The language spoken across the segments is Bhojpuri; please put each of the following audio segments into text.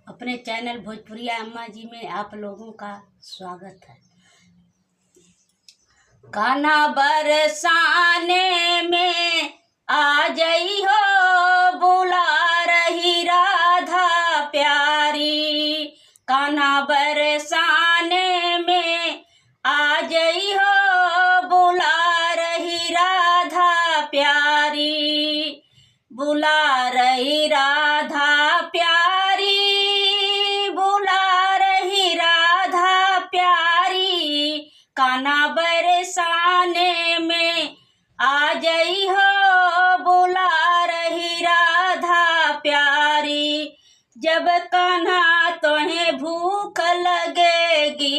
अपने चैनल भोजपुरिया अम्मा जी में आप लोगों का स्वागत है। कान्हा बरसाने में आ जई हो, बुला रही राधा प्यारी। कान्हा बरसाने में आ जई हो, बुला रही राधा प्यारी। बुला रही राधा प्यारी, बुला रही राधा प्यारी। कान्हा बरसाने में आ जई हो, बुला रही राधा प्यारी। जब कान्हा तोहे भूख लगेगी,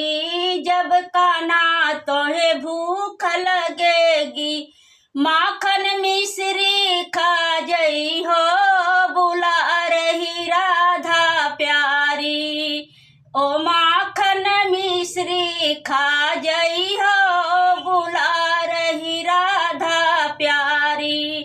जब कान्हा तोहे भूख लगेगी, माखन मिश्री खा जई हो, बुला रही राधा प्यारी। ओ माखन मिश्री खा जई हो, बुला रही राधा प्यारी।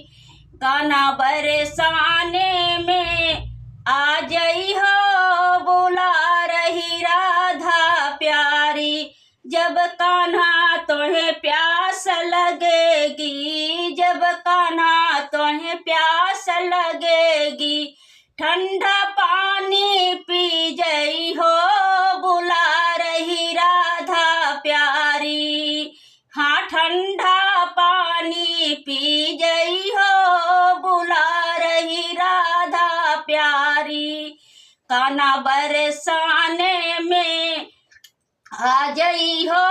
कान्हा बरसाने में आ जई हो, बुला रही राधा प्यारी। जब कान्हा तोहे प्यास लगेगी, जब कान्हा तोहे प्यास लगेगी, ठंडा पानी पी जई हो, बुला रही राधा प्यारी। हाँ, ठंडा पानी पी जई हो, बुला रही राधा प्यारी। कान्हा बरसाने में आ जई हो,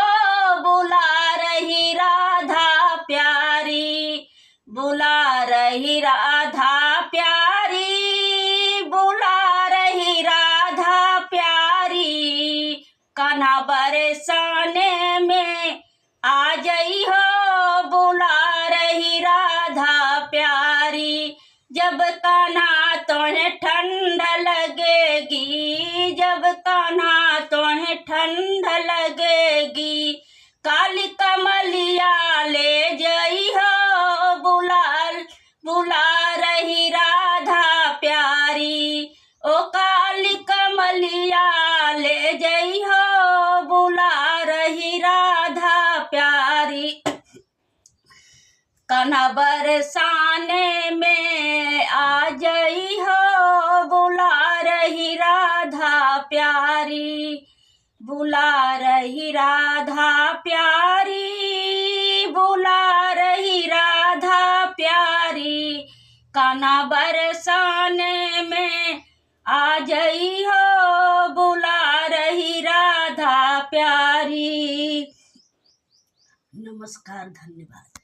बुला रही राधा प्यारी। बुला रही राधा प्यारी, बुला रही राधा प्यारी। कान्हा बरसाने में आ जई हो, बुला रही राधा प्यारी। जब कान्हा तोहे ठंड लगेगी, जब कान्हा तोहे ठंड लगेगी, काली कमलिया ले जई हो, बुला रही राधा प्यारी। ओ काली कमलिया ले जई हो, बुला रही राधा प्यारी। कान्हा बरसाने में आ जई हो, बुला रही राधा प्यारी। बुला रही राधा प्यारी, बुला रही राधा प्यारी। कान्हा बरसाने में आ जई हो, बुला रही राधा प्यारी। नमस्कार, धन्यवाद।